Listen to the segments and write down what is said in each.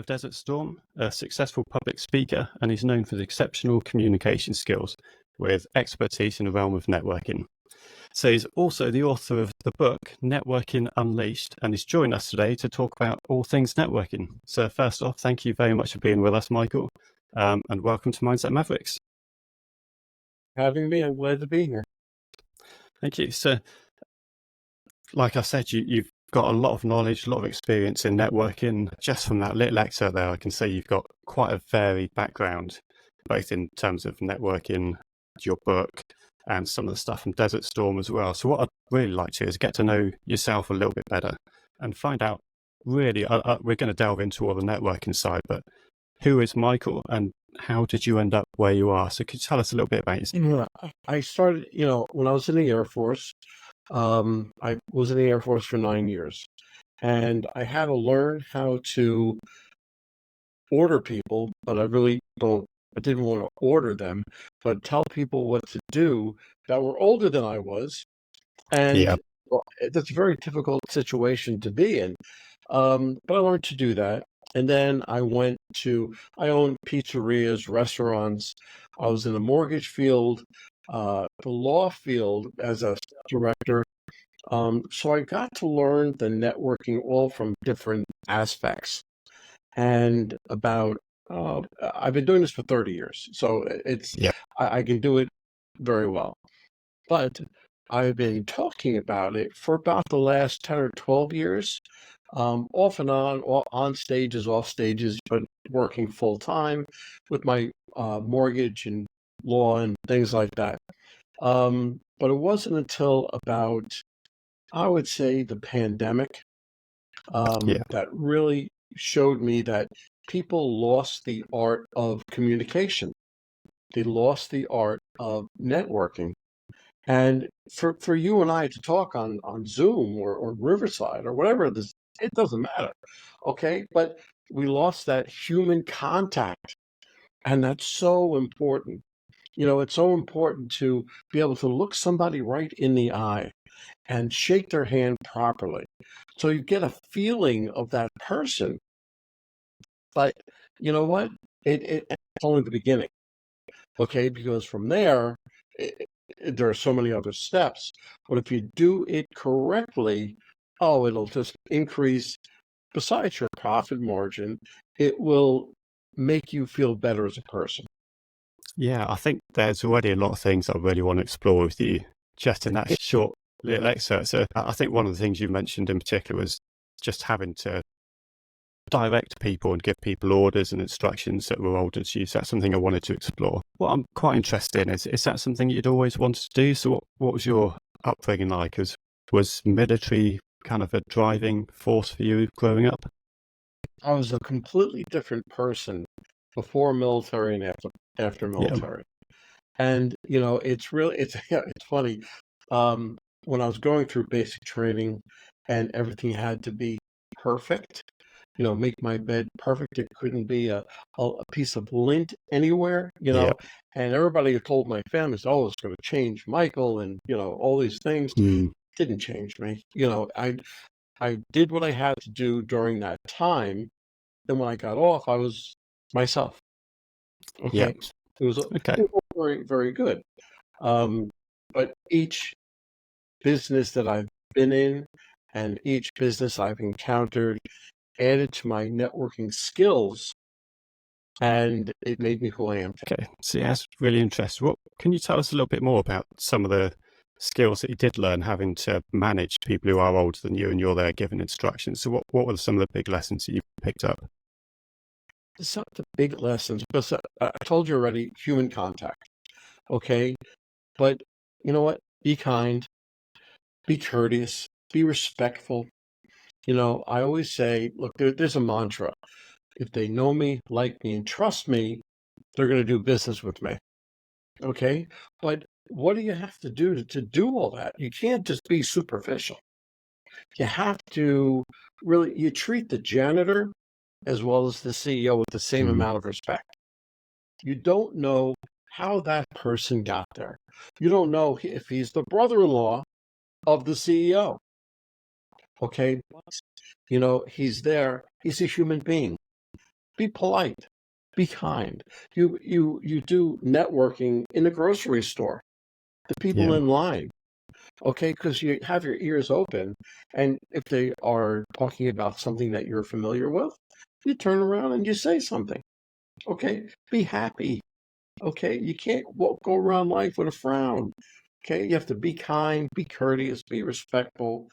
of Desert Storm, a successful public speaker, and he's known for his exceptional communication skills with expertise in the realm of networking. So he's also the author of the book Networking Unleashed, and he's joined us today to talk about all things networking. So first off, thank you very much for being with us, Michael, and welcome to Mindset Mavericks. Having me, I'm glad to be here. Thank you. So, like I said, you've got a lot of knowledge, a lot of experience in networking. Just from that little excerpt there, I can say you've got quite a varied background, both in terms of networking, your book, and some of the stuff from Desert Storm as well. So what I'd really like to is get to know yourself a little bit better and find out, really, we're going to delve into all the networking side, but who is Michael and how did you end up where you are? So could you tell us a little bit about yourself? I started, when I was in the Air Force. I was in the Air Force for 9 years, and I had to learn how to order people, but I didn't want to order them, but tell people what to do that were older than I was. And Yeah. that's a very difficult situation to be in. But I learned to do that. And then I owned pizzerias, restaurants. I was in the mortgage field, the law field as a director. So I got to learn the networking all from different aspects. And I've been doing this for 30 years. So Yeah. I can do it very well. But I've been talking about it for about the last 10 or 12 years, off and on stages, off stages, but working full time with my mortgage and law and things like that. But it wasn't until about, I would say, the pandemic Yeah. that really showed me that people lost the art of communication. They lost the art of networking. And for you and I to talk on Zoom or Riverside or whatever this, it doesn't matter. Okay. But we lost that human contact. And that's so important. It's so important to be able to look somebody right in the eye and shake their hand properly. So you get a feeling of that person. But you know what? It's only the beginning. Okay. Because from there, there are so many other steps. But if you do it correctly, it'll just increase, besides your profit margin, it will make you feel better as a person. Yeah, I think there's already a lot of things I really want to explore with you just in that short little excerpt. So I think one of the things you mentioned in particular was just having to direct people and give people orders and instructions that were older to you. So that's something I wanted to explore. What I'm quite interested in is that something you'd always wanted to do? So what was your upbringing like? Was military kind of a driving force for you growing up? I was a completely different person before military and after Yeah. military. And it's funny. When I was going through basic training and everything had to be perfect, make my bed perfect. It couldn't be a piece of lint anywhere, Yeah. and everybody had told my family, oh, it's going to change Michael and, all these things. Mm. Didn't change me. I did what I had to do during that time. Then when I got off, I was myself. Yeah. Okay. It was, Okay. it was very, very good. Um, but each business that I've been in and each business I've encountered added to my networking skills, and it made me who I am today. Okay. So yeah, that's really interesting. What can you tell us a little bit more about some of the skills that you did learn having to manage people who are older than you and you're there giving instructions? So what were some of the big lessons that you picked up? It's not the big lessons because I told you already, human contact. Okay. But you know what? Be kind, be courteous, be respectful. I always say, look, there's a mantra. If they know me, like me, and trust me, they're going to do business with me. Okay. But what do you have to do to do all that? You can't just be superficial. You have to you treat the janitor as well as the CEO with the same Mm. amount of respect. You don't know how that person got there. You don't know if he's the brother-in-law of the CEO. Okay. He's there. He's a human being. Be polite. Be kind. You do networking in the grocery store, the people Yeah. in line, okay? Because you have your ears open, and if they are talking about something that you're familiar with, you turn around and you say something, okay? Be happy, okay? You can't go around life with a frown, okay? You have to be kind, be courteous, be respectful.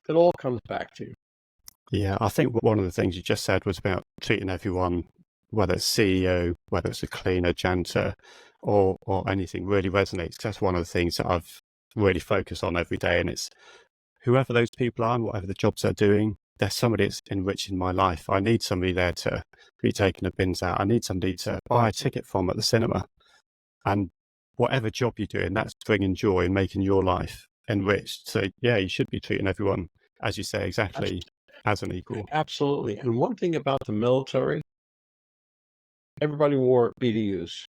It all comes back to you. Yeah, I think one of the things you just said was about treating everyone, whether it's CEO, whether it's a cleaner, janitor, or anything, really resonates. 'Cause that's one of the things that I've really focused on every day, and it's whoever those people are and whatever the jobs they're doing, there's somebody that's enriching my life. I need somebody there to be taking the bins out. I need somebody to buy a ticket from at the cinema. And whatever job you're doing, that's bringing joy and making your life enriched. So yeah, you should be treating everyone, as you say, exactly as an equal. Absolutely. And one thing about the military, everybody wore BDUs,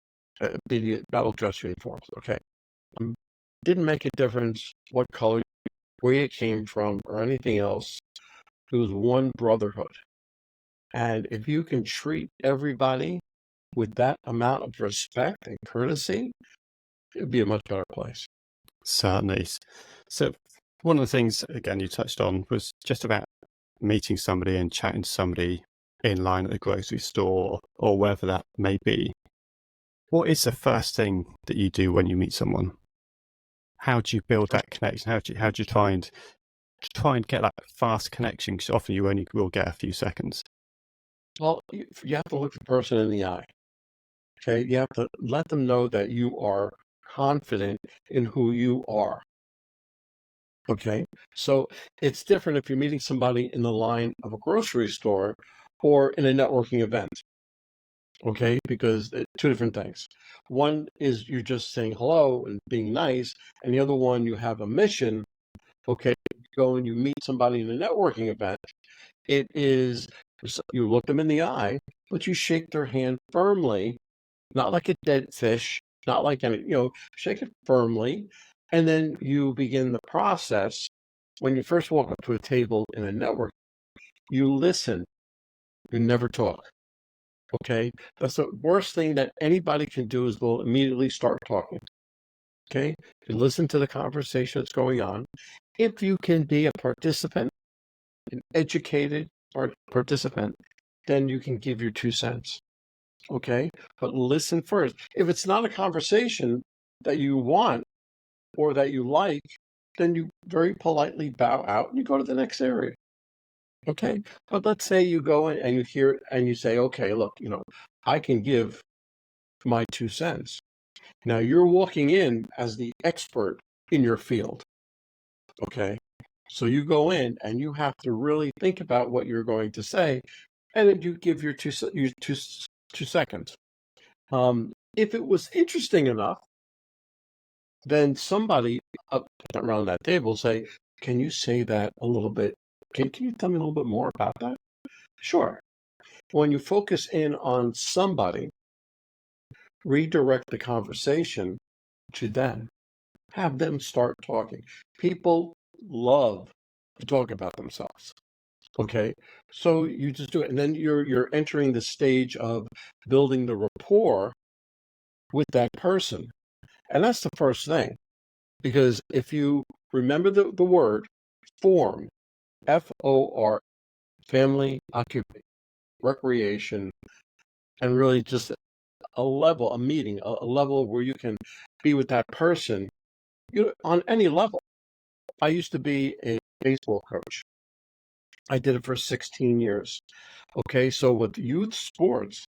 BD, battle dress uniforms. Okay. Um, didn't make a difference what color, where you came from, or anything else. It was one brotherhood. And if you can treat everybody with that amount of respect and courtesy, it'd be a much better place. Certainly. So one of the things, again, you touched on was just about meeting somebody and chatting to somebody in line at the grocery store or wherever that may be. What is the first thing that you do when you meet someone? How do you build that connection? How do you try and get that fast connection? Because often you only will get a few seconds. Well, you have to look the person in the eye. Okay. You have to let them know that you are confident in who you are. Okay. So it's different if you're meeting somebody in the line of a grocery store or in a networking event. Okay. Because two different things. One is you're just saying hello and being nice, and the other one, you have a mission. Okay. You go and you meet somebody in a networking event. It is, you look them in the eye, but you shake their hand firmly, not like a dead fish, not like any, shake it firmly. And then you begin the process. When you first walk up to a table in a network, you listen, you never talk. Okay. That's the worst thing that anybody can do is they'll immediately start talking. Okay. You listen to the conversation that's going on. If you can be a participant, an educated participant, then you can give your 2 cents. Okay. But listen first. If it's not a conversation that you want or that you like, then you very politely bow out and you go to the next area. Okay. But let's say you go in and you hear it and you say, okay, look, I can give my 2 cents. Now you're walking in as the expert in your field. Okay. So you go in and you have to really think about what you're going to say, and then you give your 2 seconds. If it was interesting enough, then somebody up around that table say, "Can you say that a little bit? Can you tell me a little bit more about that?" Sure. When you focus in on somebody, redirect the conversation to them. Have them start talking. People love to talk about themselves. Okay. So you just do it. And then you're entering the stage of building the rapport with that person. And that's the first thing. Because if you remember the word form, FOR, family, occupation, recreation, and really just a level, a meeting, a level where you can be with that person, on any level. I used to be a baseball coach. I did it for 16 years. Okay, so with youth sports,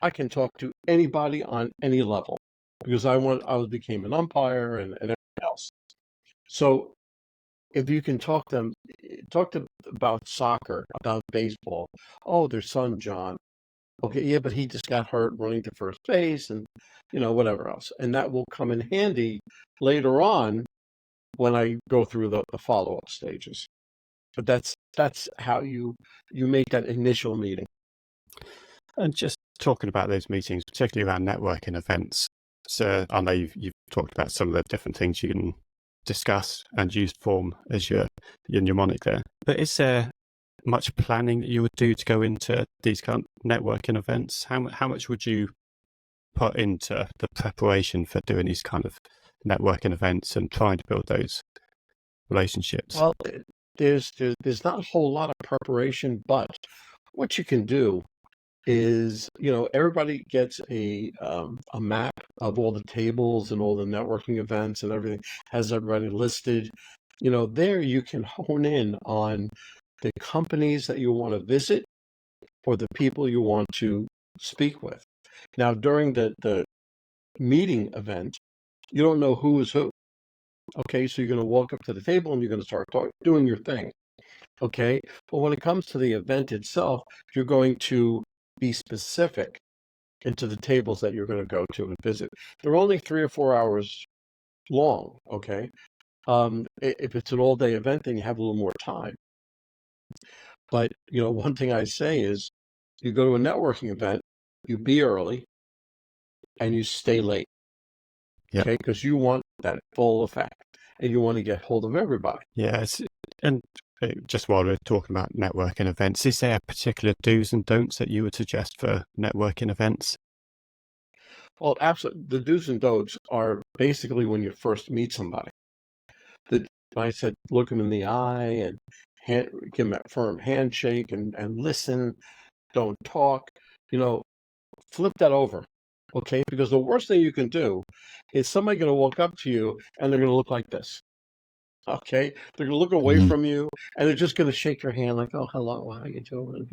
I can talk to anybody on any level because became an umpire and everything else. So if you can talk to about soccer, about baseball. Oh, their son John. Okay, yeah, but he just got hurt running to first base and whatever else. And that will come in handy later on when I go through the follow-up stages. But that's how you make that initial meeting. And just talking about those meetings, particularly around networking events. So I know you've talked about some of the different things you can discuss and use form as your mnemonic there. But is there much planning that you would do to go into these kind of networking events? How much would you put into the preparation for doing these kind of networking events and trying to build those relationships? Well, there's not a whole lot of preparation, but what you can do is, everybody gets a map of all the tables and all the networking events and everything, has everybody listed. There you can hone in on the companies that you want to visit or the people you want to speak with. Now, during the meeting event, you don't know who is who. Okay, so you're going to walk up to the table and you're going to start doing your thing. Okay, but when it comes to the event itself, you're going to be specific into the tables that you're going to go to and visit. They're only 3 or 4 hours long. Okay, if it's an all-day event, then you have a little more time. But one thing I say is, you go to a networking event, you be early and you stay late. Yeah. Okay, because you want that full effect and you want to get hold of everybody. Yeah, and just while we're talking about networking events, is there particular do's and don'ts that you would suggest for networking events? Well, absolutely. The do's and don'ts are basically when you first meet somebody. The, I said, look them in the eye and give them a firm handshake and listen. Don't talk. You know, Flip that over. Okay, because the worst thing you can do is somebody going to walk up to you and they're going to look like this. Okay, they're going to look away Mhm. from you and they're just going to shake your hand like, oh, hello, how you doing?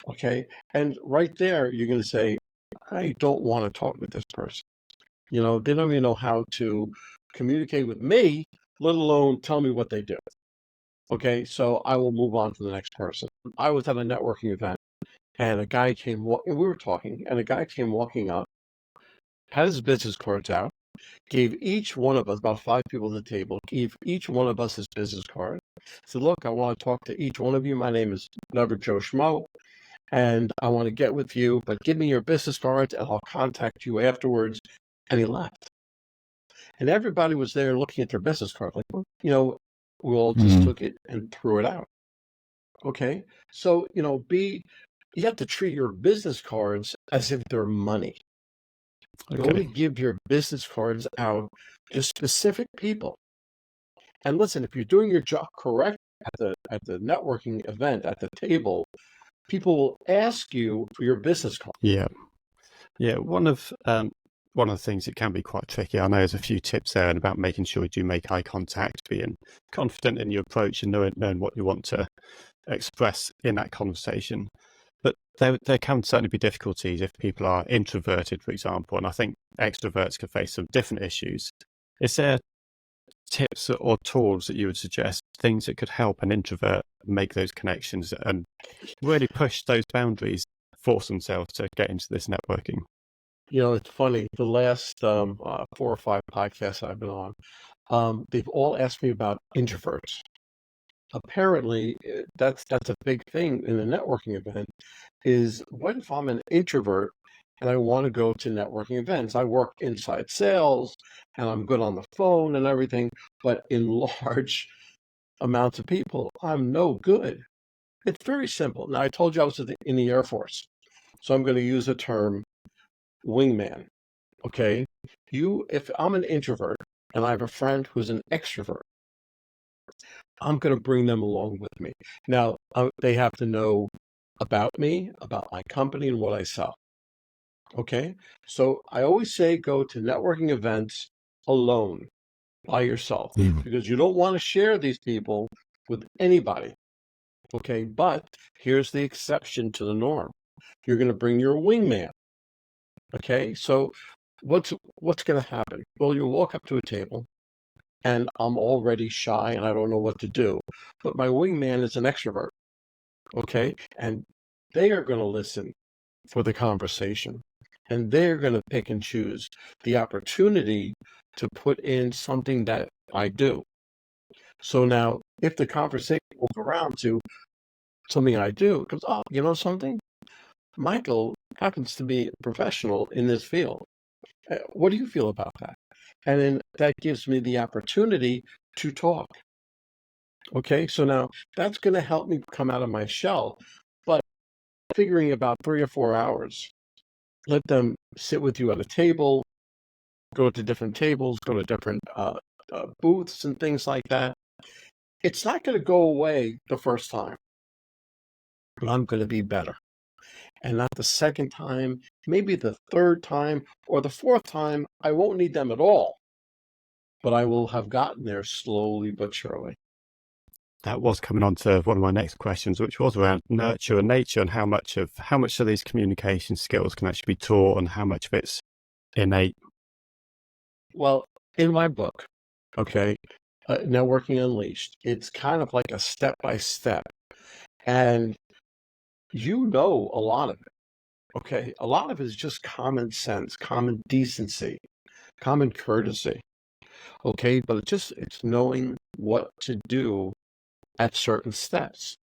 Okay, and right there you're going to say, I don't want to talk with this person. They don't even know how to communicate with me, let alone tell me what they do. Okay, so I will move on to the next person. I was at a networking event and a guy came walking, we were talking, and a guy came walking up, had his business cards out, gave each one of us, about 5 people at the table, gave each one of us his business card. Said, look, I want to talk to each one of you. My name is Never Joe Schmo, and I want to get with you, but give me your business cards and I'll contact you afterwards. And he left. And everybody was there looking at their business card, like, well, we all just Mhm. took it and threw it out. Okay. So, you have to treat your business cards as if they're money. You Okay. only give your business cards out to specific people. And listen, if you're doing your job correct at the networking event at the table, people will ask you for your business card. Yeah. Yeah. One of the things that can be quite tricky, I know there's a few tips there and about making sure you do make eye contact, being confident in your approach and knowing what you want to express in that conversation. But there can certainly be difficulties if people are introverted, for example, and I think extroverts can face some different issues. Is there tips or tools that you would suggest, things that could help an introvert make those connections and really push those boundaries, force themselves to get into this networking? It's funny. The last 4 or 5 podcasts I've been on, they've all asked me about introverts. Apparently, that's a big thing in a networking event. Is what if I'm an introvert and I want to go to networking events? I work inside sales and I'm good on the phone and everything, but in large amounts of people, I'm no good. It's very simple. Now, I told you I was in the Air Force, so I'm going to use the term wingman. Okay, if I'm an introvert and I have a friend who's an extrovert, I'm going to bring them along with me. Now, they have to know about me, about my company, and what I sell. Okay, so I always say go to networking events alone, by yourself, Mm. because you don't want to share these people with anybody. Okay, but here's the exception to the norm. You're going to bring your wingman. Okay, so what's going to happen? Well, you walk up to a table, and I'm already shy and I don't know what to do. But my wingman is an extrovert, okay? And they are going to listen for the conversation and they're going to pick and choose the opportunity to put in something that I do. So now, if the conversation will go around to something I do, it goes, oh, you know something? Michael happens to be a professional in this field. What do you feel about that? And then that gives me the opportunity to talk. Okay, so now that's going to help me come out of my shell. But figuring about 3 or 4 hours, let them sit with you at a table, go to different tables, go to different booths and things like that. It's not going to go away the first time, but I'm going to be better. And not the second time, maybe the third time or the fourth time, I won't need them at all, but I will have gotten there slowly but surely. That was coming on to one of my next questions, which was around nurture and nature, and how much of these communication skills can actually be taught, and how much of it's innate. Well, in my book, okay, Networking Unleashed, it's kind of like a step by step. And you know a lot of it, okay? A lot of it is just common sense, common decency, common courtesy, okay? But it's knowing what to do at certain steps.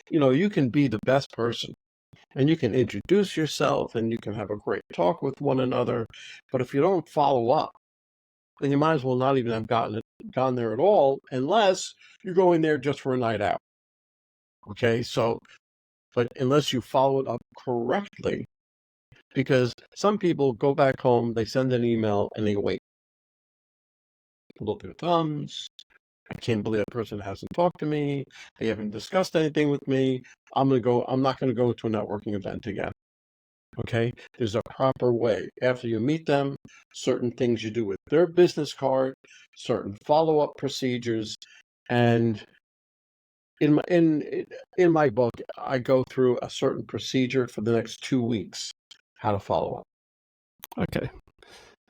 You can be the best person and you can introduce yourself and you can have a great talk with one another. But if you don't follow up, then you might as well not even have gone there at all, unless you're going there just for a night out. Okay, so but unless you follow it up correctly, because some people go back home, they send an email, and they wait, look their thumbs. I can't believe that person hasn't talked to me. They haven't discussed anything with me. I'm not gonna go to a networking event again. Okay, there's a proper way. After you meet them, certain things you do with their business card, certain follow-up procedures, and in my book, I go through a certain procedure for the next 2 weeks, how to follow up. Okay.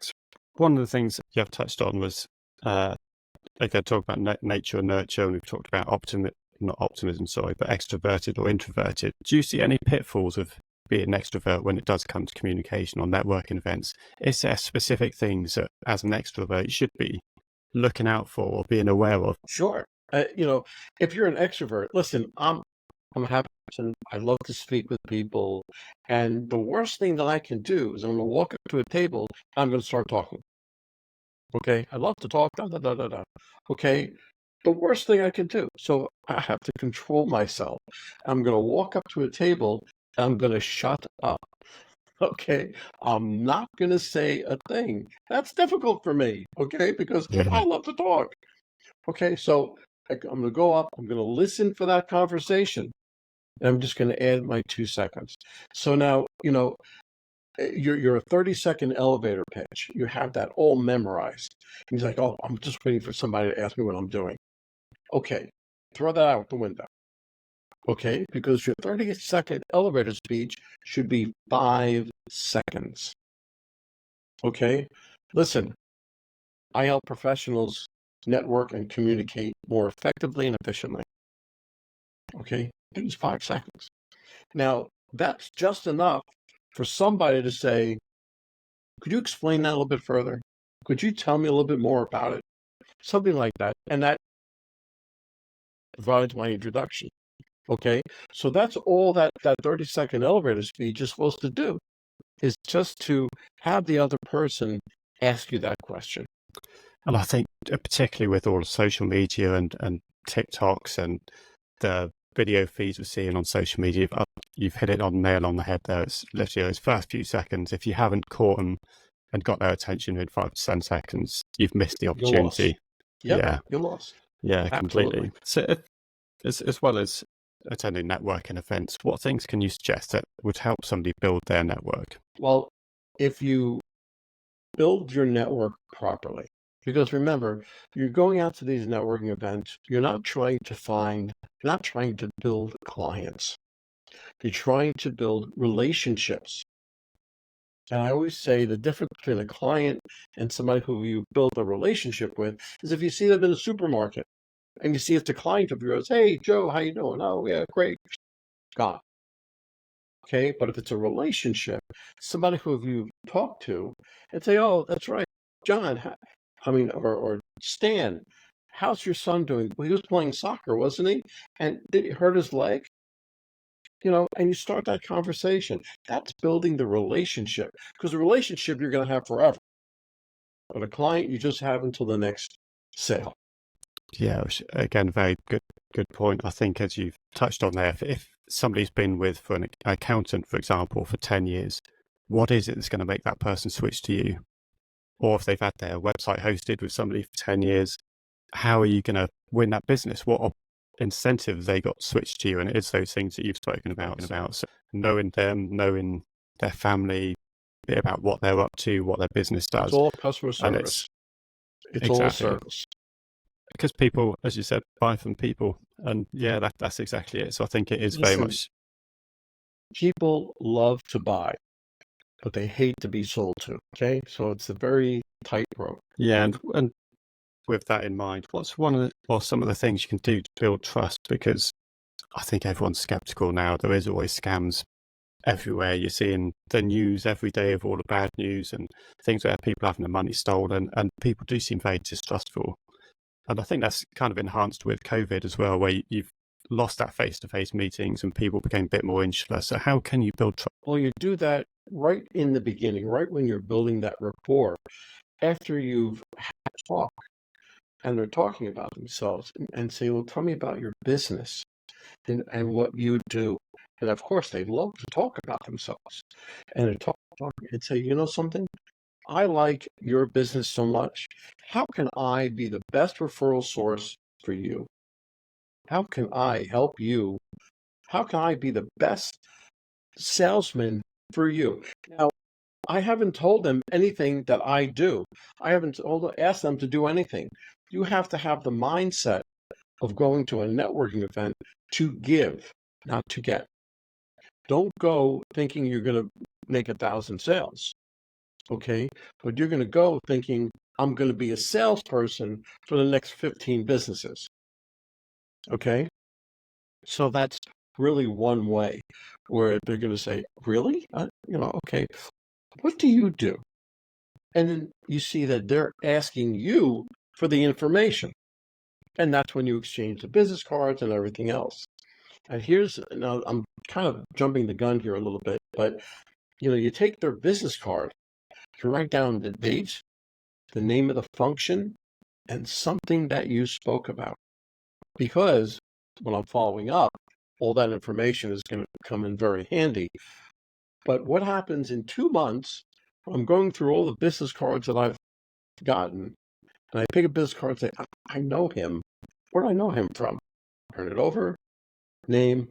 So one of the things you have touched on was, again, talk about nature and nurture, and we've talked about not optimism, sorry, but extroverted or introverted. Do you see any pitfalls of being an extrovert when it does come to communication or networking events? Is there specific things that, as an extrovert, you should be looking out for or being aware of? Sure. If you're an extrovert, listen, I'm a happy person. I love to speak with people. And the worst thing that I can do is I'm going to walk up to a table, I'm going to start talking. Okay. I love to talk. Da, da, da, da, da. Okay. The worst thing I can do. So I have to control myself. I'm going to walk up to a table and I'm going to shut up. Okay. I'm not going to say a thing. That's difficult for me. Okay. Because Yeah. I love to talk. Okay. So I'm going to go up. I'm going to listen for that conversation. And I'm just going to add my 2 seconds. So now, you're a 30-second elevator pitch. You have that all memorized. And he's like, oh, I'm just waiting for somebody to ask me what I'm doing. Okay, throw that out the window. Okay, because your 30-second elevator speech should be 5 seconds. Okay, listen, I help professionals network and communicate more effectively and efficiently. Okay, it's 5 seconds. Now, that's just enough for somebody to say, could you explain that a little bit further? Could you tell me a little bit more about it? Something like that. And that provides my introduction. Okay. So that's all that 30-second elevator speech is supposed to do, is just to have the other person ask you that question. And I think, particularly with all the social media and TikToks and the video feeds we're seeing on social media, you've hit it on nail on the head there. It's literally those first few seconds. If you haven't caught them and got their attention in 5 to 10 seconds, you've missed the You're lost. opportunity. Yep, Yeah, you're lost. yeah, Absolutely. completely. So, as well as attending networking events, what things can you suggest that would help somebody build their network? Well, if you build your network properly, because remember, you're going out to these networking events, you're not trying to build clients. You're trying to build relationships. And I always say the difference between a client and somebody who you build a relationship with is if you see them in a supermarket and you see it's a client of yours, hey Joe, how you doing? Oh yeah, great. Gone. Okay. But if it's a relationship, somebody who you talk to and say, oh, that's right, John, or Stan, how's your son doing? Well, he was playing soccer, wasn't he? And did he hurt his leg? And you start that conversation. That's building the relationship, because the relationship you're going to have forever. But a client you just have until the next sale. Yeah, again, very good good point. I think, as you've touched on there, if somebody's been with for an accountant, for example, for 10 years, what is it that's going to make that person switch to you? Or if they've had their website hosted with somebody for 10 years, how are you going to win that business? What incentive they got switched to you? And it is those things that you've spoken about. So knowing them, knowing their family, a bit about what they're up to, what their business It's does. all customer And service. It's all exactly service. because people, as you said, buy from people. And yeah, that's exactly it. So I think it is very Listen, much, people love to buy, but they hate to be sold to. Okay, so it's a very tight rope. yeah. And with that in mind, what's one of the, or some of the things you can do to build trust? Because I think everyone's skeptical now. There is always scams everywhere. You're seeing the news every day of all the bad news and things where people having their money stolen, and people do seem very distrustful. And I think that's kind of enhanced with COVID as well, where you've lost that face-to-face meetings and people became a bit more insular. So how can you build trust? Well, you do that right in the beginning, right when you're building that rapport, after you've had a talk and they're talking about themselves and say, well, tell me about your business and what you do. And of course, they love to talk about themselves and they talk and say, you know something? I like your business so much. How can I be the best referral source for you? How can I help you? How can I be the best salesman for you? Now, I haven't told them anything that I do. I haven't asked them to do anything. You have to have the mindset of going to a networking event to give, not to get. Don't go thinking you're going to make 1,000 sales, okay? But you're going to go thinking, I'm going to be a salesperson for the next 15 businesses, okay? So that's really one way where they're going to say, really? Okay, what do you do? And then you see that they're asking you for the information. And that's when you exchange the business cards and everything else. And now I'm kind of jumping the gun here a little bit, but you take their business card, you write down the date, the name of the function, and something that you spoke about. Because when I'm following up, all that information is going to come in very handy. But what happens in 2 months, I'm going through all the business cards that I've gotten, and I pick a business card and say, I know him. Where do I know him from? Turn it over, name,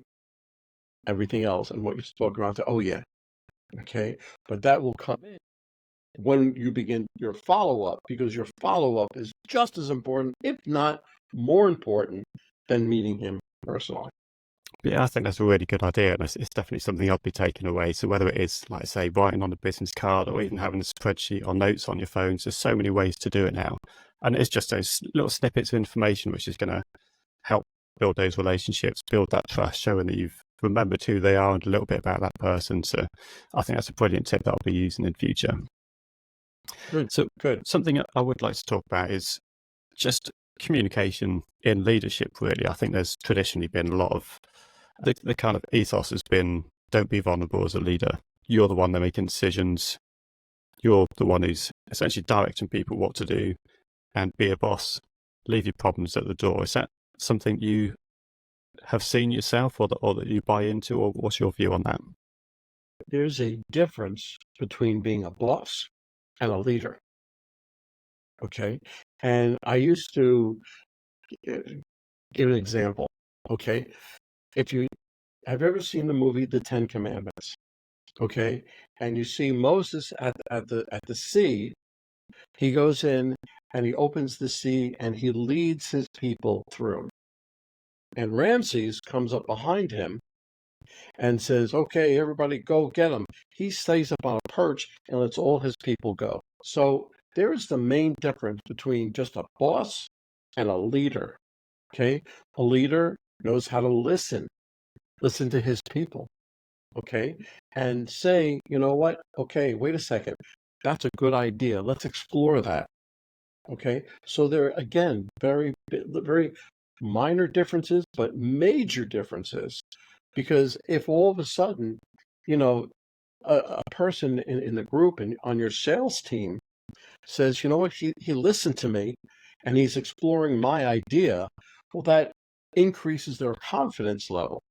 everything else, and what you spoke about. Oh, yeah. Okay. But that will come in when you begin your follow-up, because your follow-up is just as important, if not more important, than meeting him personally. Yeah, I think that's a really good idea, and it's definitely something I'd be taking away. So whether it is, like I say, writing on a business card or even having a spreadsheet or notes on your phones, there's so many ways to do it now. And it's just those little snippets of information which is going to help build those relationships, build that trust, showing that you've remembered who they are and a little bit about that person. So I think that's a brilliant tip that I'll be using in future. Good, So good. something I would like to talk about is just communication in leadership, really. I think there's traditionally been a lot of the kind of ethos has been don't be vulnerable as a leader. You're the one that making decisions. You're the one who's essentially directing people what to do, and be a boss. Leave your problems at the door. Is that something you have seen yourself, or that you buy into, or what's your view on that? There's a difference between being a boss and a leader. Okay. And I used to give an example. Okay. If you have ever seen the movie The Ten Commandments, okay, and you see Moses at the sea, he goes in and he opens the sea and he leads his people through. And Ramses comes up behind him and says, okay, everybody go get him. He stays up on a perch and lets all his people go. So there's the main difference between just a boss and a leader. Okay. A leader knows how to listen to his people. Okay. And say, you know what? Okay, wait a second. That's a good idea. Let's explore that. Okay. So there, again, very minor differences, but major differences. Because if all of a sudden, you know, a person in the group and on your sales team says, you know what, he listened to me and he's exploring my idea, well, that increases their confidence level.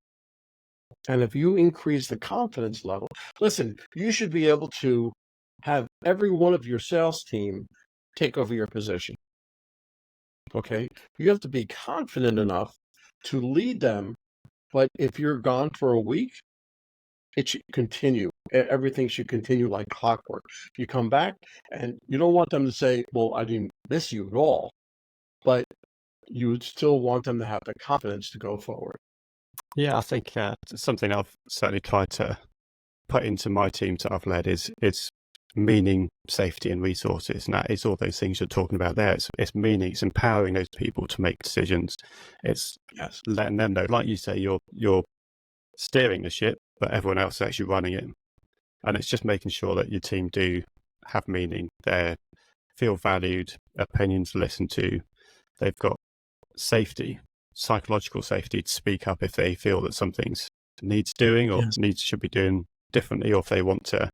And if you increase the confidence level, listen, you should be able to have every one of your sales team take over your position. Okay. You have to be confident enough to lead them. But if you're gone for a week, it should continue. Everything should continue like clockwork. You come back and you don't want them to say, well, I didn't miss you at all, but you would still want them to have the confidence to go forward. Yeah, I think something I've certainly tried to put into my teams that I've led is meaning, safety, and resources. And that is all those things you're talking about there. It's meaning, it's empowering those people to make decisions. It's Yes. letting them know, like you say, you're steering the ship, but everyone else is actually running it. And it's just making sure that your team do have meaning. They feel valued, opinions listened to. They've got safety, psychological safety to speak up if they feel that something's needs doing or Yes. should be doing differently, or if they want to,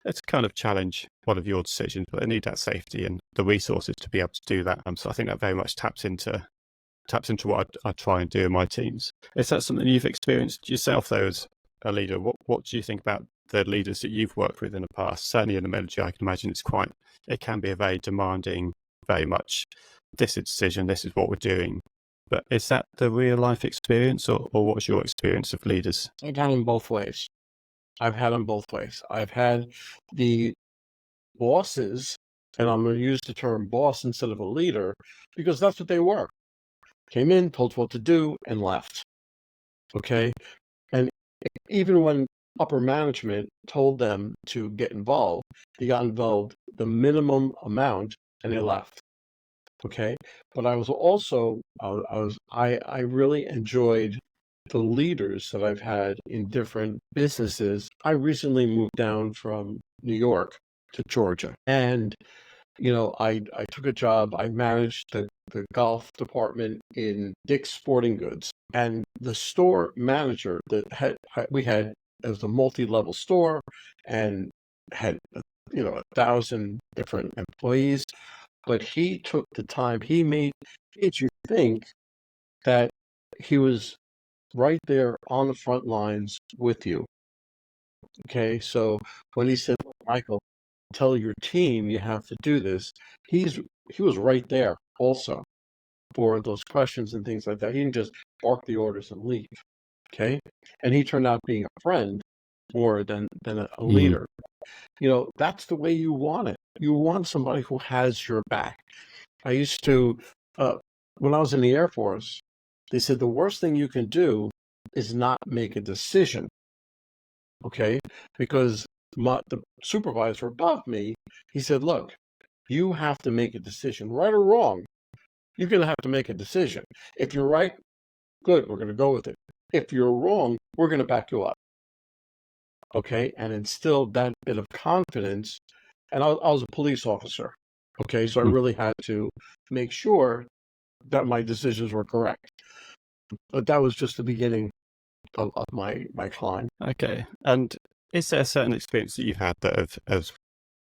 it's kind of challenge one of your decisions, but they need that safety and the resources to be able to do that. So I think that very much taps into what I try and do in my teams. Is that something you've experienced yourself, though, as a leader? What do you think about the leaders that you've worked with in the past? Certainly in the military, I can imagine it can be a very demanding, very much, this is a decision, this is what we're doing. But is that the real life experience, or what's your experience of leaders? I've had them both ways. I've had them both ways. I've had the bosses, and I'm going to use the term boss instead of a leader because that's what they were. Came in, told what to do, and left. Okay. And even when upper management told them to get involved, they got involved the minimum amount and they left. Okay. But I was also, I really enjoyed the leaders that I've had in different businesses. I recently moved down from New York to Georgia, and I took a job. I managed the golf department in Dick's Sporting Goods, and the store manager that we had, it was a multi-level store and had 1,000 different employees. But he took the time. He made you think that he was right there on the front lines with you. Okay, so when he said, Michael, tell your team you have to do this, he was right there also for those questions and things like that. He didn't just bark the orders and leave. Okay, and he turned out being a friend more than a Mm. leader. That's the way you want it. You want somebody who has your back. I used to, uh, when I was in the Air Force, they said the worst thing you can do is not make a decision. Okay, because the supervisor above me, he said, look, you have to make a decision, right or wrong. You're going to have to make a decision. If you're right, good, we're going to go with it. If you're wrong, we're going to back you up. Okay, and instill that bit of confidence. And I was a police officer. Okay, so I Mm. really had to make sure that my decisions were correct. But that was just the beginning of my climb. Okay. And is there a certain experience that you've had that have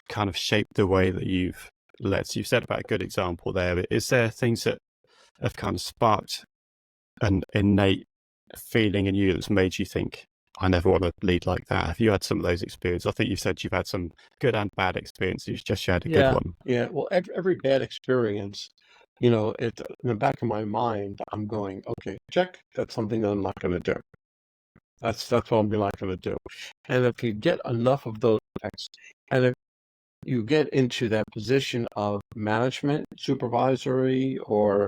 kind of shaped the way that you've led? So you've said about a good example there, but is there things that have kind of sparked an innate feeling in you that's made you think, I never want to lead like that? Have you had some of those experiences? I think you said you've had some good and bad experiences. You've just shared a good Yeah, one. yeah. Well, every bad experience, it in the back of my mind, I'm going, okay, check. That's something that I'm not going to do. That's what I'm not going to do. And if you get enough of those checks, and if you get into that position of management, supervisory, or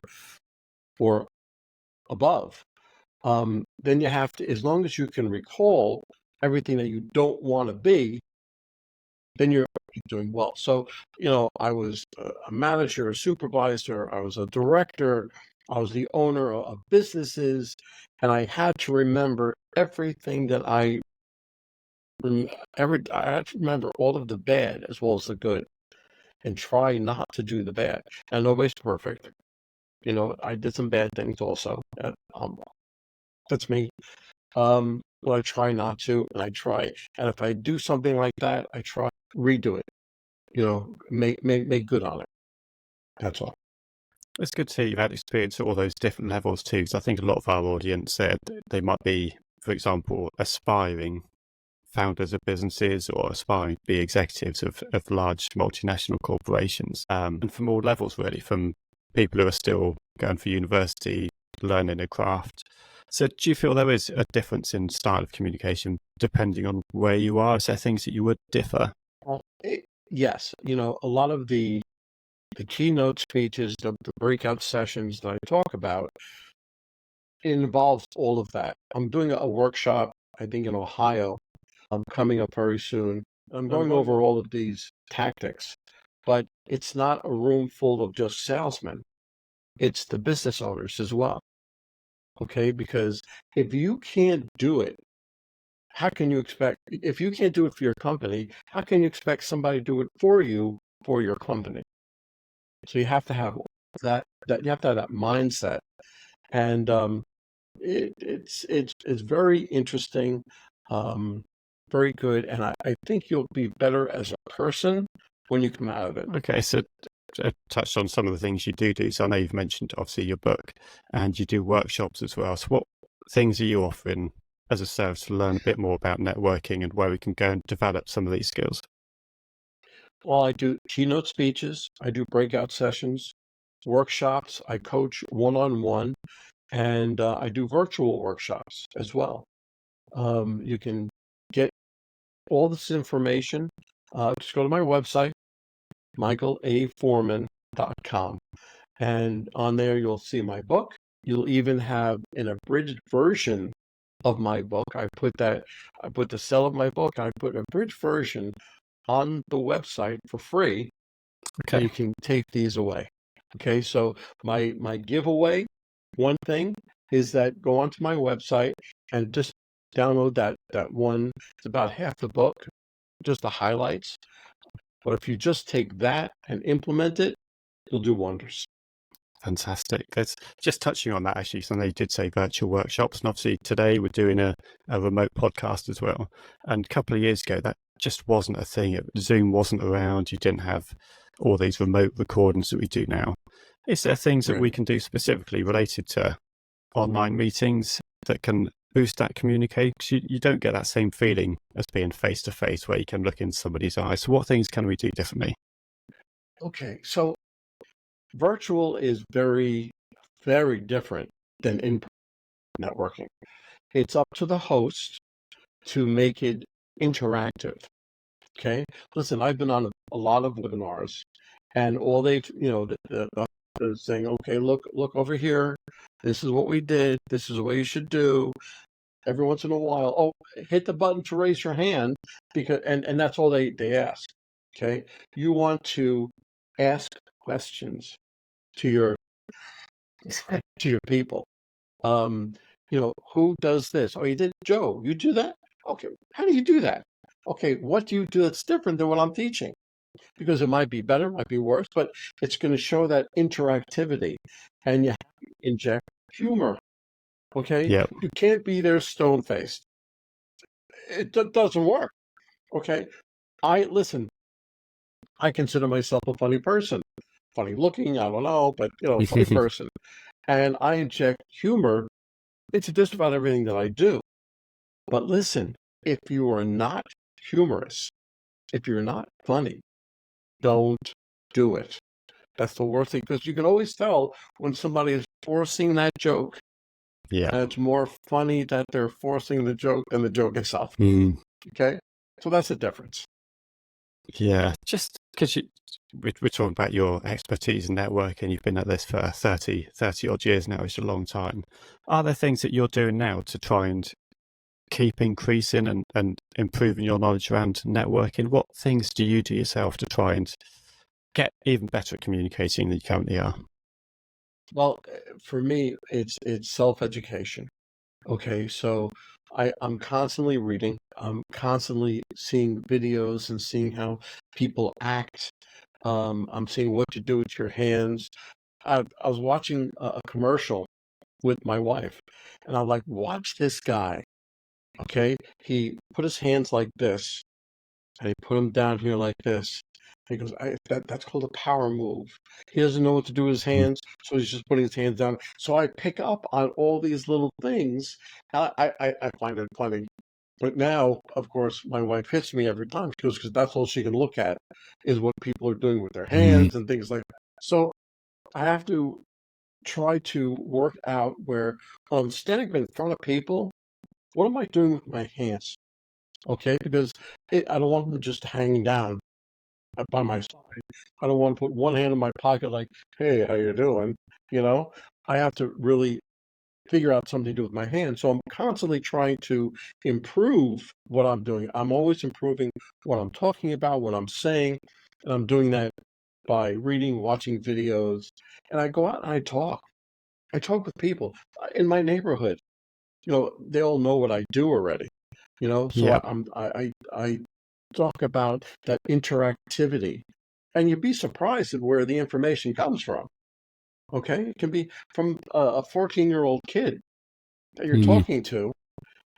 above, then you have to, as long as you can recall everything that you don't want to be, then you're doing well. So, I was a manager, a supervisor, I was a director, I was the owner of businesses, and I had to remember everything that I had to remember all of the bad as well as the good, and try not to do the bad. And nobody's perfect. I did some bad things also. That's me. But I try not to, and I try. And if I do something like that, I try redo it. Make good on it. That's all. It's good to hear you've had experience at all those different levels too, because I think a lot of our audience, they might be, for example, aspiring founders of businesses or aspiring to be executives of large multinational corporations, and from all levels really, from people who are still going for university, learning a craft. So do you feel there is a difference in style of communication depending on where you are? Is there things that you would differ? Well, yes, a lot of the keynote speeches, the breakout sessions that I talk about, it involves all of that. I'm doing a workshop, I think in Ohio, coming up very soon. I'm going over all of these tactics, but it's not a room full of just salesmen. It's the business owners as well. Okay, because if you can't do it, how can you expect, if you can't do it for your company, how can you expect somebody to do it for you for your company? So you have to have that you have to have that mindset. And it's very interesting, um, very good, and I think you'll be better as a person when you come out of it. Okay, so touched on some of the things you do. So I know you've mentioned obviously your book and you do workshops as well. So what things are you offering as a service to learn a bit more about networking and where we can go and develop some of these skills? Well, I do keynote speeches, I do breakout sessions, workshops, I coach one-on-one, and I do virtual workshops as well. You can get all this information. Just go to my website, michaelaforman.com. And on there, you'll see my book. You'll even have an abridged version of my book. I put the sell of my book, I put an abridged version on the website for free, and Okay, you can take these away. Okay, so my giveaway, one thing is that go onto my website and just download that one. It's about half the book, just the highlights. But if you just take that and implement it, you'll do wonders. fantastic. That's just touching on that actually. So I know you did say virtual workshops, and obviously today we're doing a remote podcast as well. And a couple of years ago, that just wasn't a thing. Zoom wasn't around. You didn't have all these remote recordings that we do now. Is there things that Right. we can do specifically related to online meetings that can boost that communication? 'Cause you don't get that same feeling as being face to face where you can look in somebody's eyes. So what things can we do differently? Okay, so virtual is very, very different than in networking. It's up to the host to make it interactive. Okay. Listen, I've been on a lot of webinars, and all they've, the saying, okay, look over here. This is what we did. This is what you should do. Every once in a while, oh, hit the button to raise your hand, because and that's all they ask. Okay. You want to ask questions to your to your people. Um, who does this? Oh, you did, Joe. You do that? Okay. How do you do that? Okay, what do you do that's different than what I'm teaching? Because it might be better, might be worse, but it's going to show that interactivity, and you have to inject humor. Okay, Yeah. you can't be there stone faced. It doesn't work. Okay, I listen. I consider myself a funny person, funny looking. I don't know, but funny person, and I inject humor into just about everything that I do. But listen, if you are not humorous, if you're not funny, don't do it. That's the worst thing, because you can always tell when somebody is forcing that joke, Yeah. and it's more funny that they're forcing the joke than the joke itself. Mm. Okay? So that's the difference. Yeah, just because we're talking about your expertise in networking, you've been at this for 30 odd years now, it's a long time. Are there things that you're doing now to try and keep increasing and improving your knowledge around networking? What things do you do yourself to try and get even better at communicating than you currently are? Well, for me, it's self-education. Okay, so I'm constantly reading. I'm constantly seeing videos and seeing how people act. I'm seeing what to do with your hands. I was watching a commercial with my wife, and I'm like, watch this guy. Okay, he put his hands like this, and he put them down here like this, He goes, that's called a power move. He doesn't know what to do with his Mm. hands, so he's just putting his hands down. So I pick up on all these little things. I find it funny. But now, of course, my wife hits me every time. She goes, because that's all she can look at is what people are doing with their Mm. hands and things like that. So I have to try to work out where I'm standing in front of people, what am I doing with my hands? Okay, because I don't want them just hanging down by my side. I don't want to put one hand in my pocket like, hey, how you doing? You know, I have to really figure out something to do with my hands. So I'm constantly trying to improve what I'm doing. I'm always improving what I'm talking about, what I'm saying, and I'm doing that by reading, watching videos, and I go out and I talk. I talk with people in my neighborhood. They all know what I do already. So Yeah. I talk about that interactivity, and you'd be surprised at where the information comes from. Okay, it can be from a 14-year-old kid that you're Mm. talking to,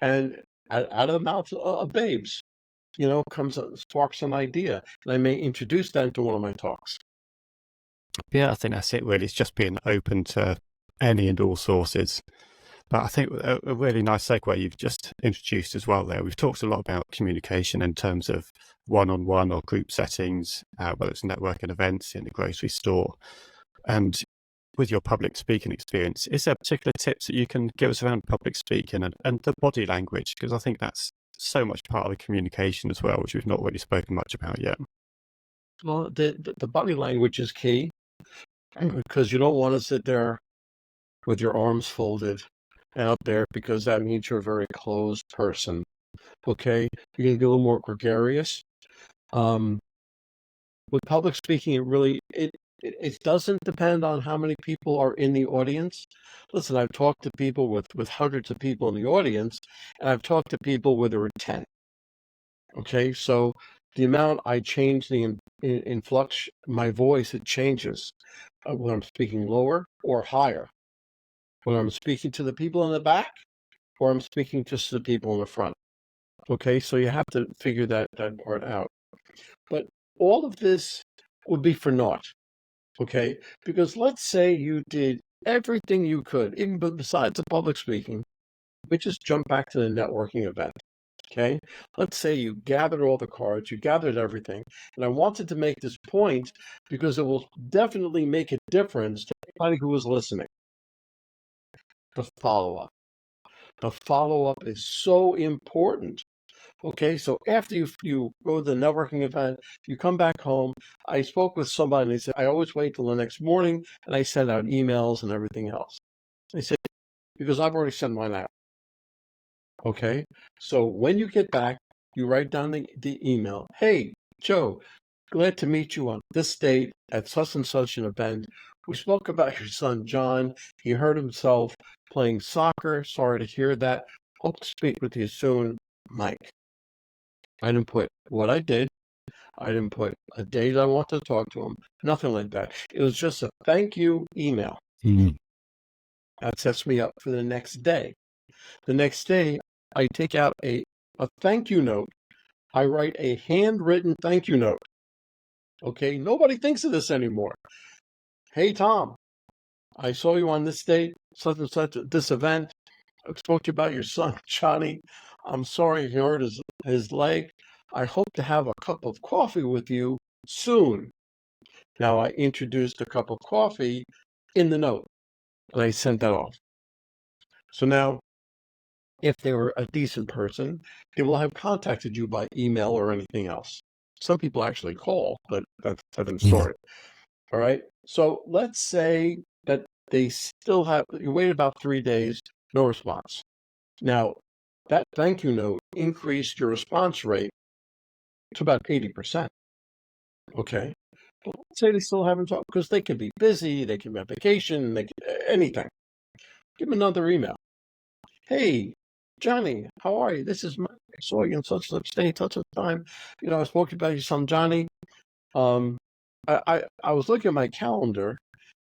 and out of the mouths of babes, comes sparks an idea, and I may introduce that into one of my talks. Yeah, I think that's it really. It's just being open to any and all sources. But I think a really nice segue you've just introduced as well there. We've talked a lot about communication in terms of one-on-one or group settings, whether it's networking events in the grocery store. And with your public speaking experience, is there particular tips that you can give us around public speaking and the body language? Because I think that's so much part of the communication as well, which we've not really spoken much about yet. Well, the body language is key because you don't want to sit there with your arms folded out there because that means you're a very closed person. Okay, you're gonna be a little more gregarious. Um, with public speaking, it doesn't depend on how many people are in the audience. Listen, I've talked to people with hundreds of people in the audience, and I've talked to people where there were 10. Okay, so the amount I change the influx, my voice, it changes when I'm speaking lower or higher, when I'm speaking to the people in the back, or I'm speaking just to the people in the front. Okay, so you have to figure that part out. But all of this would be for naught. Okay, because let's say you did everything you could, even besides the public speaking. We just jump back to the networking event. Okay, let's say you gathered all the cards, you gathered everything, and I wanted to make this point because it will definitely make a difference to anybody who is listening. The follow up. The follow up is so important. Okay, so after you go to the networking event, you come back home. I spoke with somebody and they said, I always wait till the next morning and I send out emails and everything else. They said, because I've already sent mine out. Okay, so when you get back, you write down the email. Hey, Joe, glad to meet you on this date at such and such an event. We spoke about your son, John. He hurt himself playing soccer. Sorry to hear that. Hope to speak with you soon, Mike. I didn't put what I did. I didn't put a date I want to talk to him. Nothing like that. It was just a thank you email. Mm. That sets me up for the next day. The next day, I take out a thank you note. I write a handwritten thank you note. Okay, nobody thinks of this anymore. Hey, Tom, I saw you on this date, such and such, at this event. I spoke to you about your son, Johnny. I'm sorry he hurt his leg. I hope to have a cup of coffee with you soon. Now, I introduced a cup of coffee in the note, and I sent that off. So now, if they were a decent person, they will have contacted you by email or anything else. Some people actually call, but that's a different Yeah. story. All right. So let's say that they still have, you wait about 3 days, no response. Now, that thank you note increased your response rate to about 80%. Okay. But let's say they still haven't talked because they can be busy, they can be on vacation, they can, anything. Give them another email. Hey, Johnny, how are you? This is Mike. I saw you in such date, such a time. I spoke to you about your son Johnny. Um, I was looking at my calendar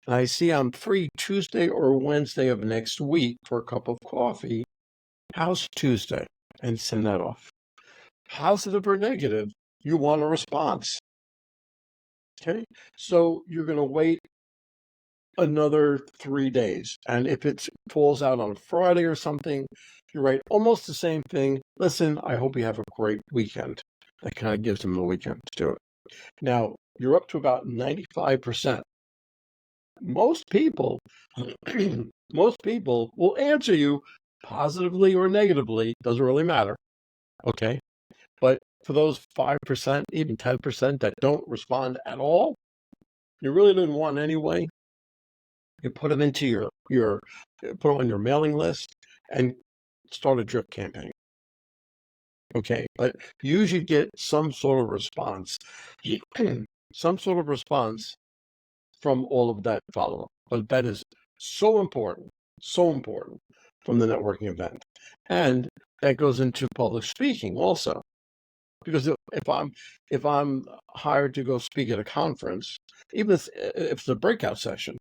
and I see I'm free Tuesday or Wednesday of next week for a cup of coffee. How's Tuesday? And send that off. Positive or negative, you want a response. Okay. So you're going to wait another 3 days. And if it falls out on a Friday or something, you write almost the same thing. Listen, I hope you have a great weekend. That kind of gives them the weekend to do it. Now, you're up to about 95%. Most people, most people will answer you positively or negatively. Doesn't really matter. Okay. But for those 5%, even 10% that don't respond at all, you really didn't want anyway. You put them into your put them on your mailing list and start a drip campaign. Okay, but you usually get some sort of response, some sort of response from all of that follow-up. But that is so important from the networking event, and that goes into public speaking also. Because if I'm hired to go speak at a conference, even if it's a breakout session,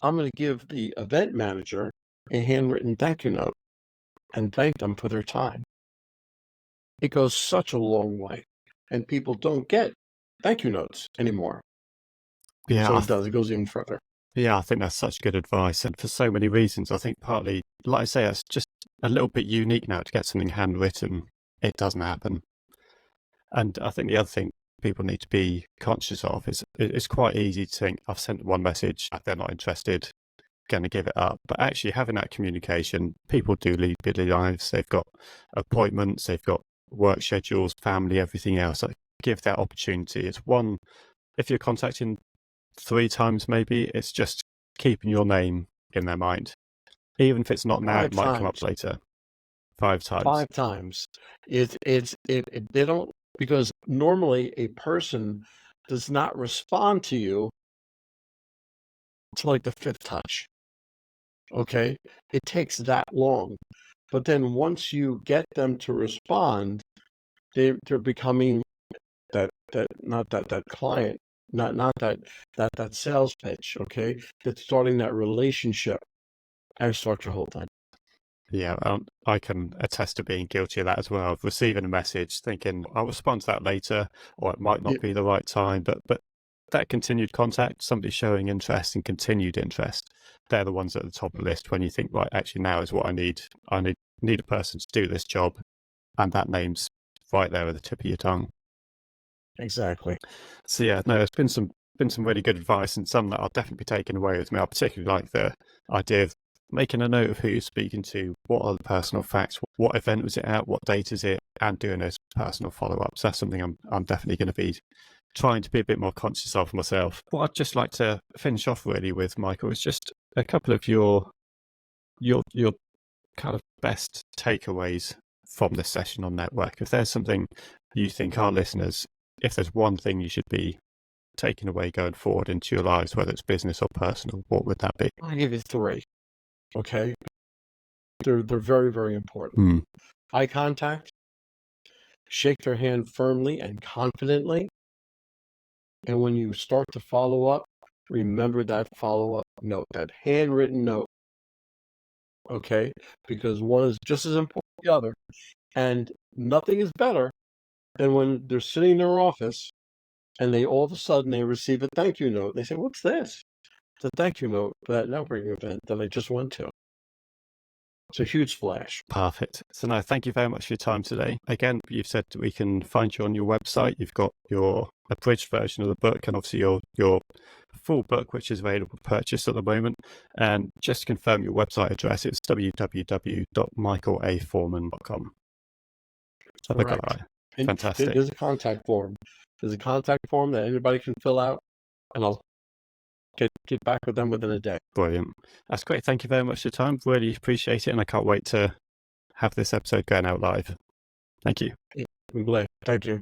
I'm going to give the event manager a handwritten thank you note and thank them for their time. It goes such a long way, and people don't get thank you notes anymore. Yeah, So it does. It goes even further. yeah, I think that's such good advice, and for so many reasons. I think partly, like I say, it's just a little bit unique now to get something handwritten. It doesn't happen, and I think the other thing people need to be conscious of is it's quite easy to think I've sent one message, they're not interested, going to give it up. But actually having that communication, people do lead busy lives. They've got appointments, they've got work schedules, family, everything else. Like, give that opportunity. It's one, if you're contacting 3 times, maybe it's just keeping your name in their mind. Even if it's not now, it might come up later. 5 times. 5 times. They don't, because normally a person does not respond to you to like the fifth touch. Okay, it takes that long, but then once you get them to respond, they're becoming that client, not that sales pitch. Okay, that's starting that relationship and start your whole thing. Yeah, I can attest to being guilty of that as well. Of receiving a message, thinking I'll respond to that later, or it might not be the right time. But that continued contact, somebody showing interest and continued interest, they're the ones at the top of the list. When you think, right, actually now is what I need. I need a person to do this job, and that name's right there at the tip of your tongue. Exactly. So yeah, no, there's been some really good advice, and some that I'll definitely be taking away with me. I particularly like the idea of making a note of who you're speaking to, what are the personal facts, what event was it at, what date is it, and doing those personal follow-ups. That's something I'm definitely going to be trying to be a bit more conscious of myself. What I'd just like to finish off really with, Michael, is just a couple of your kind of best takeaways from this session on network. If there's something you think our listeners, if there's one thing you should be taking away going forward into your lives, whether it's business or personal, what would that be? I'll give you 3. Okay, they're very, very important. Eye contact, shake their hand firmly and confidently, and when you start to follow up, remember that follow-up note, that handwritten note. Okay, because one is just as important as the other, and nothing is better than when they're sitting in their office and they all of a sudden they receive a thank you note. They say, "What's this?" It's a thank you note for that networking event that I just went to. It's a huge splash. Perfect. So no, thank you very much for your time today. Again, you've said we can find you on your website. You've got your abridged version of the book and obviously your full book, which is available for purchase at the moment. And just to confirm your website address, it's www.michaelaforman.com. Correct. And Fantastic. there's a contact form. There's a contact form that anybody can fill out, and I'll get back with them within a day. Brilliant. That's great. Thank you very much for your time. Really appreciate it. And I can't wait to have this episode going out live. Thank you. I'm glad. Thank you.